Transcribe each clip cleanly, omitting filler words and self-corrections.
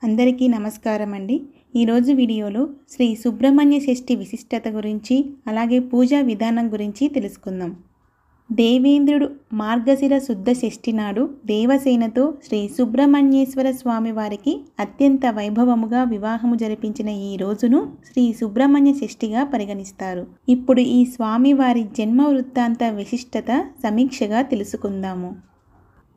అందరికీ నమస్కారం అండి. ఈరోజు వీడియోలో శ్రీ సుబ్రహ్మణ్య షష్ఠి విశిష్టత గురించి అలాగే పూజా విధానం గురించి తెలుసుకుందాం. దేవేంద్రుడు మార్గశిర శుద్ధ షష్ఠి నాడు దేవసేనతో శ్రీ సుబ్రహ్మణ్యేశ్వర స్వామి వారికి అత్యంత వైభవముగా వివాహము జరిపించిన ఈ రోజును శ్రీ సుబ్రహ్మణ్య షష్ఠిగా పరిగణిస్తారు. ఇప్పుడు ఈ స్వామివారి జన్మ వృత్తాంత విశిష్టత సమీక్షగా తెలుసుకుందాము.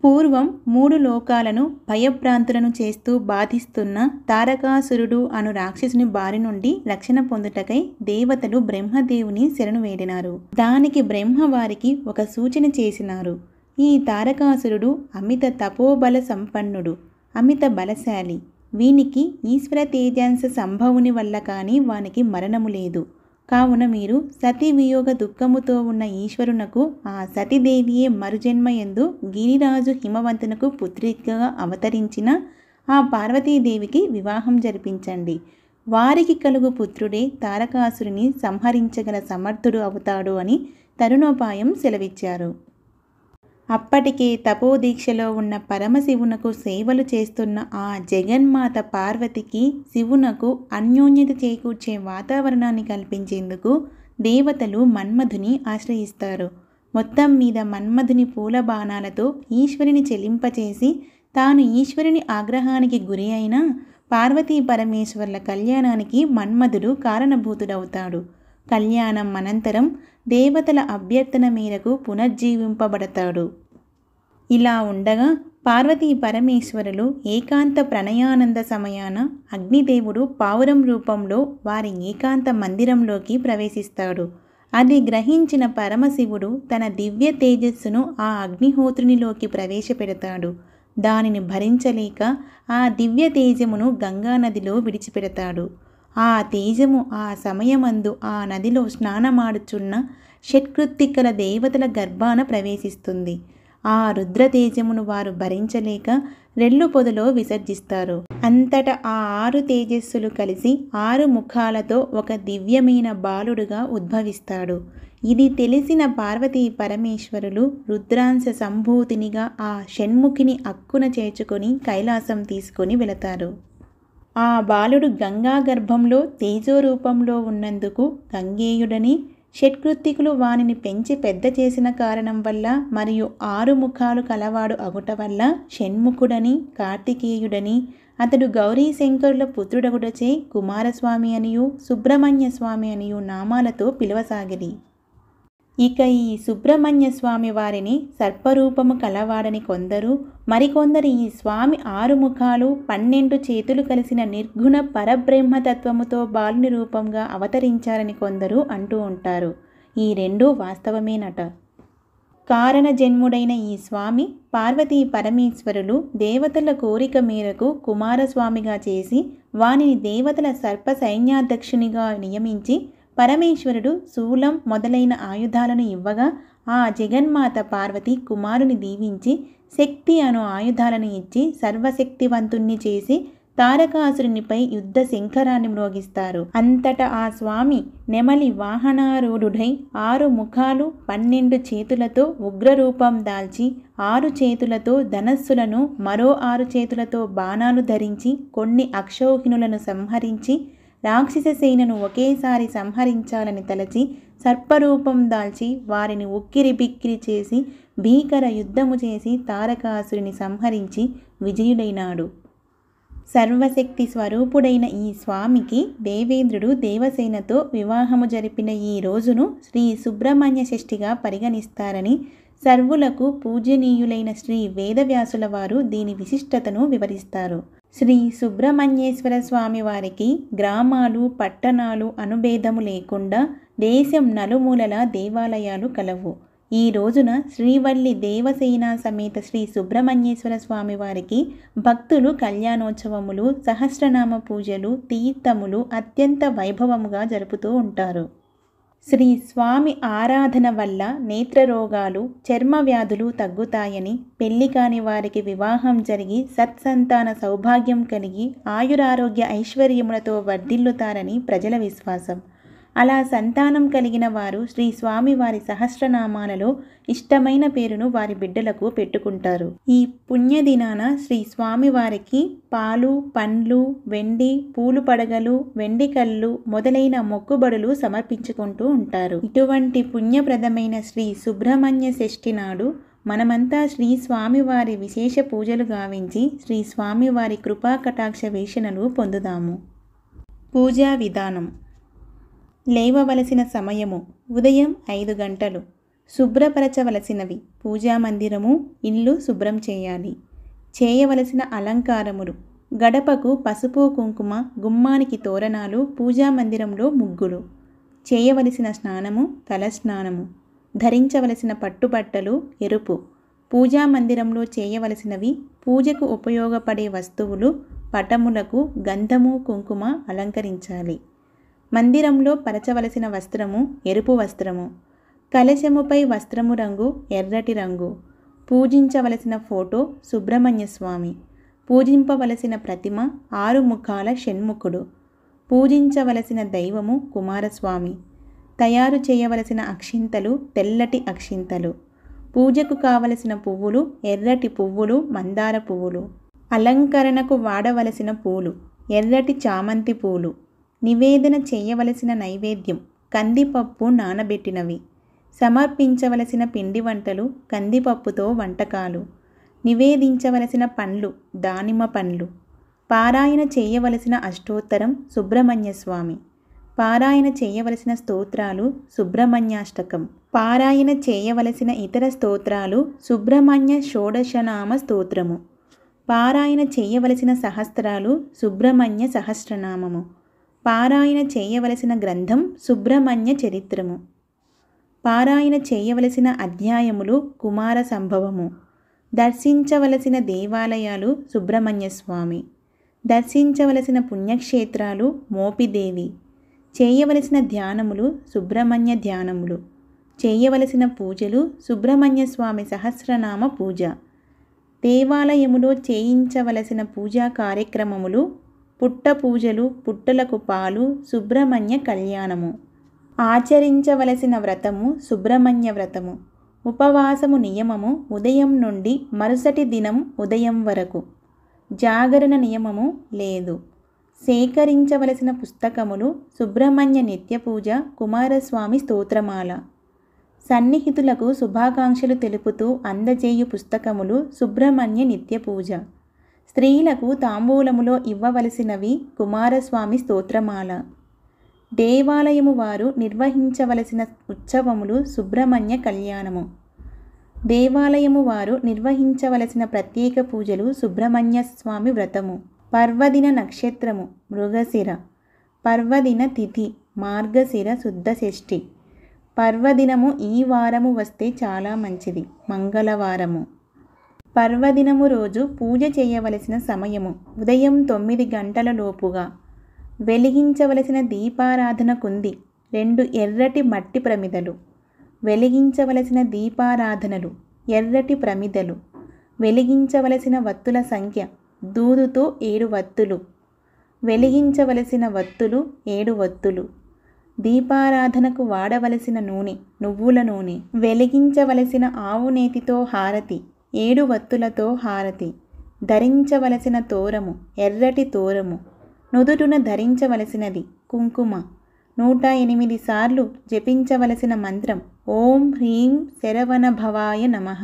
పూర్వం 3 లోకాలను భయభ్రాంతులను చేస్తూ బాధిస్తున్న తారకాసురుడు అను రాక్షసుని బారి నుండి రక్షణ పొందుటకై దేవతలు బ్రహ్మదేవుని శరణు వేడినారు. దానికి బ్రహ్మ వారికి ఒక సూచన చేసినారు. ఈ తారకాసురుడు అమిత తపోబల సంపన్నుడు, అమిత బలశాలి. వీనికి ఈశ్వర తేజాంశ సంభవుని వల్ల కానీ వానికి మరణము లేదు. కావున మీరు సతీ వియోగ దుఃఖముతో ఉన్న ఈశ్వరునకు ఆ సతీదేవియే మరుజన్మయందు గిరిరాజు హిమవంతునకు పుత్రికగా అవతరించిన ఆ పార్వతీదేవికి వివాహం జరిపించండి. వారికి కలుగు పుత్రుడే తారకాసురుని సంహరించగల సమర్థుడు అవుతాడు అని తరుణోపాయం సెలవిచ్చారు. అప్పటికే తపోదీక్షలో ఉన్న పరమశివునకు సేవలు చేస్తున్న ఆ జగన్మాత పార్వతికి శివునకు అన్యోన్యత చేకూర్చే వాతావరణాన్ని కల్పించేందుకు దేవతలు మన్మధుని ఆశ్రయిస్తారు. మొత్తం మీద మన్మధుని పూల బాణాలతో ఈశ్వరుని చెలింపచేసి తాను ఈశ్వరుని ఆగ్రహానికి గురి అయిన పార్వతీ పరమేశ్వర్ల కళ్యాణానికి మన్మధుడు కారణభూతుడవుతాడు. కళ్యాణం అనంతరం దేవతల అభ్యర్థన మేరకు పునర్జీవింపబడతాడు. ఇలా ఉండగా పార్వతీ పరమేశ్వరులు ఏకాంత ప్రణయానంద సమయాన అగ్నిదేవుడు పావురం రూపంలో వారి ఏకాంత మందిరంలోకి ప్రవేశిస్తాడు. అది గ్రహించిన పరమశివుడు తన దివ్య తేజస్సును ఆ అగ్నిహోత్రునిలోకి ప్రవేశపెడతాడు. దానిని భరించలేక ఆ దివ్య తేజమును గంగానదిలో విడిచిపెడతాడు. ఆ తేజము ఆ సమయమందు ఆ నదిలో స్నానమాడుచున్న షట్కృత్తికల దేవతల గర్భాన ప్రవేశిస్తుంది. ఆ రుద్ర తేజమును వారు భరించలేక రెల్లు పొదలో విసర్జిస్తారు. అంతటా ఆ 6 తేజస్సులు కలిసి 6 ముఖాలతో ఒక దివ్యమైన బాలుడుగా ఉద్భవిస్తాడు. ఇది తెలిసిన పార్వతీ పరమేశ్వరులు రుద్రాంశ సంభూతినిగా ఆ షణ్ముఖిని అక్కున చేర్చుకొని కైలాసం తీసుకొని వెళతారు. ఆ బాలుడు గంగా గర్భంలో తేజోరూపంలో ఉన్నందుకు గంగేయుడని, షట్కృత్తికులు వానిని పెంచి పెద్ద చేసిన కారణం వల్ల మరియు 6 ముఖాలు కలవాడు అగుట వల్ల షణ్ముఖుడని, కార్తికేయుడని, అతడు గౌరీ శంకరుల పుత్రుడగుటచే కుమారస్వామి అనియు సుబ్రహ్మణ్య స్వామి అనియు నామాలతో పిలువసాగిరి. ఇక ఈ సుబ్రహ్మణ్య స్వామి వారిని సర్పరూపము కలవాడని కొందరు, మరికొందరు ఈ స్వామి 6 ముఖాలు 12 చేతులు కలిసిన నిర్గుణ పరబ్రహ్మతత్వముతో బాలుని రూపంగా అవతరించారని కొందరు అంటూ ఉంటారు. ఈ రెండూ వాస్తవమేనట. కారణ జన్ముడైన ఈ స్వామి పార్వతీ పరమేశ్వరులు దేవతల కోరిక మేరకు కుమారస్వామిగా చేసి వానిని దేవతల సర్ప సైన్యాధ్యక్షునిగా నియమించి పరమేశ్వరుడు శూలం మొదలైన ఆయుధాలను ఇవ్వగా ఆ జగన్మాత పార్వతి కుమారుని దీవించి శక్తి అను ఆయుధాలను ఇచ్చి సర్వశక్తివంతుణ్ణి చేసి తారకాసురునిపై యుద్ధ శంఖరాన్ని మ్రోగిస్తారు. అంతటా ఆ స్వామి నెమలి వాహనారూఢుడై 6 ముఖాలు 12 చేతులతో ఉగ్రరూపం దాల్చి 6 చేతులతో ధనస్సులను మరో 6 చేతులతో బాణాలు ధరించి కొన్ని అక్షౌహిణులను సంహరించి రాక్షస సేనను ఒకేసారి సంహరించాలని తలచి సర్పరూపం దాల్చి వారిని ఉక్కిరి బిక్కిరి చేసి భీకర యుద్ధము చేసి తారకాసురుని సంహరించి విజయుడైనాడు. సర్వశక్తి స్వరూపుడైన ఈ స్వామికి దేవేంద్రుడు దేవసేనతో వివాహము జరిపిన ఈ రోజును శ్రీ సుబ్రహ్మణ్య షష్ఠిగా పరిగణిస్తారని సర్వులకు పూజనీయులైన శ్రీ వేదవ్యాసుల వారు దీని విశిష్టతను వివరిస్తారు. శ్రీ సుబ్రహ్మణ్యేశ్వర స్వామి వారికి గ్రామాలు పట్టణాలు అనుభేదము లేకుండా దేశం నలుమూలల దేవాలయాలు కలవు. ఈ రోజున శ్రీవల్లి దేవసేన సమేత శ్రీ సుబ్రహ్మణ్యేశ్వర స్వామి వారికి భక్తులు కళ్యాణోత్సవములు, సహస్రనామ పూజలు, తీర్థములు అత్యంత వైభవముగా జరుపుతూ ఉంటారు. శ్రీ స్వామి ఆరాధన వల్ల నేత్రరోగాలు, చర్మ వ్యాధులు తగ్గుతాయని, పెళ్లి కాని వారికి వివాహం జరిగి సత్సంతాన సౌభాగ్యం కలిగి ఆయురారోగ్య ఐశ్వర్యములతో వర్ధిల్లుతారని ప్రజల విశ్వాసం. అలా సంతానం కలిగిన వారు శ్రీ స్వామివారి సహస్రనామాలలో ఇష్టమైన పేరును వారి బిడ్డలకు పెట్టుకుంటారు. ఈ పుణ్యదినాన శ్రీ స్వామివారికి పాలు, పండ్లు, వెండి, పూలు పడగలు, వెండి కళ్ళు మొదలైన మొక్కుబడులు సమర్పించుకుంటూ ఉంటారు. ఇటువంటి పుణ్యప్రదమైన శ్రీ సుబ్రహ్మణ్య షష్ఠి నాడు మనమంతా శ్రీ స్వామివారి విశేష పూజలు గావించి శ్రీ స్వామివారి కృపా కటాక్ష వీక్షణలు పొందుదాము. పూజా విధానం. లేవవలసిన సమయము ఉదయం 5 గంటలు. శుభ్రపరచవలసినవి: పూజా మందిరము, ఇల్లు శుభ్రం చేయాలి. చేయవలసిన అలంకారములు: గడపకు పసుపు కుంకుమ, గుమ్మానికి తోరణాలు, పూజా మందిరంలో ముగ్గులు. చేయవలసిన స్నానము తలస్నానము. ధరించవలసిన పట్టుబట్టలు ఎరుపు. పూజా మందిరంలో చేయవలసినవి: పూజకు ఉపయోగపడే వస్తువులు, పటములకు గంధము కుంకుమ అలంకరించాలి. మందిరంలో పరచవలసిన వస్త్రము ఎరుపు వస్త్రము. కలశముపై వస్త్రము రంగు ఎర్రటి రంగు. పూజించవలసిన ఫోటో సుబ్రహ్మణ్య స్వామి. పూజింపవలసిన ప్రతిమ 6 ముఖాల షణ్ముఖుడు. పూజించవలసిన దైవము కుమారస్వామి. తయారు చేయవలసిన అక్షింతలు తెల్లటి అక్షింతలు. పూజకు కావలసిన పువ్వులు ఎర్రటి పువ్వులు, మందార పువ్వులు. అలంకరణకు వాడవలసిన పూలు: ఎర్రటి చామంతి పూలు. నివేదన చేయవలసిన నైవేద్యం: కందిపప్పు నానబెట్టినవి. సమర్పించవలసిన పిండి వంటలు: కందిపప్పుతో వంటకాలు. నివేదించవలసిన పండ్లు: దానిమ్మ పండ్లు. పారాయణ చేయవలసిన అష్టోత్తరం సుబ్రహ్మణ్య స్వామి. పారాయణ చేయవలసిన స్తోత్రాలు సుబ్రహ్మణ్యాష్టకం. పారాయణ చేయవలసిన ఇతర స్తోత్రాలు సుబ్రహ్మణ్య షోడశనామ స్తోత్రము. పారాయణ చేయవలసిన సహస్రాలు సుబ్రహ్మణ్య సహస్రనామము. పారాయణ చేయవలసిన గ్రంథం సుబ్రహ్మణ్య చరిత్రము. పారాయణ చేయవలసిన అధ్యాయములు కుమార సంభవము. దర్శించవలసిన దేవాలయాలు సుబ్రహ్మణ్య స్వామి. దర్శించవలసిన పుణ్యక్షేత్రాలు మోపిదేవి. చేయవలసిన ధ్యానములు సుబ్రహ్మణ్య ధ్యానములు. చేయవలసిన పూజలు సుబ్రహ్మణ్య స్వామి సహస్రనామ పూజ. దేవాలయములో చేయించవలసిన పూజా కార్యక్రమములు: పుట్ట పూజలు, పుట్టలకు పాలు, సుబ్రహ్మణ్య కళ్యాణము. ఆచరించవలసిన వ్రతము సుబ్రహ్మణ్య వ్రతము. ఉపవాసము నియమము ఉదయం నుండి మరుసటి దినం ఉదయం వరకు. జాగరణ నియమము లేదు. సేకరించవలసిన పుస్తకములు సుబ్రహ్మణ్య నిత్యపూజ, కుమారస్వామి స్తోత్రమాల. సన్నిహితులకు శుభాకాంక్షలు తెలుపుతూ అందజేయు పుస్తకములు సుబ్రహ్మణ్య నిత్యపూజ. స్త్రీలకు తాంబూలములో ఇవ్వవలసినవి కుమారస్వామి స్తోత్రమాల. దేవాలయము వారు నిర్వహించవలసిన ఉత్సవములు సుబ్రహ్మణ్య కళ్యాణము. దేవాలయము వారు నిర్వహించవలసిన ప్రత్యేక పూజలు సుబ్రహ్మణ్య స్వామి వ్రతము. పర్వదిన నక్షత్రము మృగశిర. పర్వదిన తిథి మార్గశిర శుద్ధ షష్ఠి. పర్వదినము ఈ వారము వస్తే చాలా మంచిది, మంగళవారము. పర్వదినము రోజు పూజ చేయవలసిన సమయము ఉదయం 9 గంటల లోపుగా. వెలిగించవలసిన దీపారాధన కుంది 2 ఎర్రటి మట్టి ప్రమిదలు. వెలిగించవలసిన దీపారాధనలు ఎర్రటి ప్రమిదలు. వెలిగించవలసిన వత్తుల సంఖ్య దూదుతో 7 వత్తులు. వెలిగించవలసిన వత్తులు 7 వత్తులు. దీపారాధనకు వాడవలసిన నూనె నువ్వుల నూనె. వెలిగించవలసిన ఆవు నేతితో హారతి 7 వత్తులతో హారతి. ధరించవలసిన తోరము ఎర్రటి తోరము. నుదుటున ధరించవలసినది కుంకుమ. 108 సార్లు జపించవలసిన మంత్రం ఓం హ్రీం శరవణ భవాయ నమః.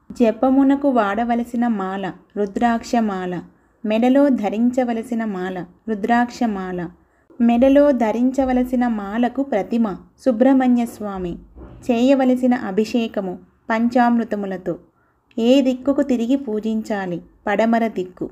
జపమునకు వాడవలసిన మాల రుద్రాక్షమాల. మెడలో ధరించవలసిన మాల రుద్రాక్షమాల. మెడలో ధరించవలసిన మాలకు ప్రతిమ సుబ్రహ్మణ్య స్వామి. చేయవలసిన అభిషేకము పంచామృతములతో. ఏ దిక్కుకు తిరిగి పూజించాలి? పడమర దిక్కు.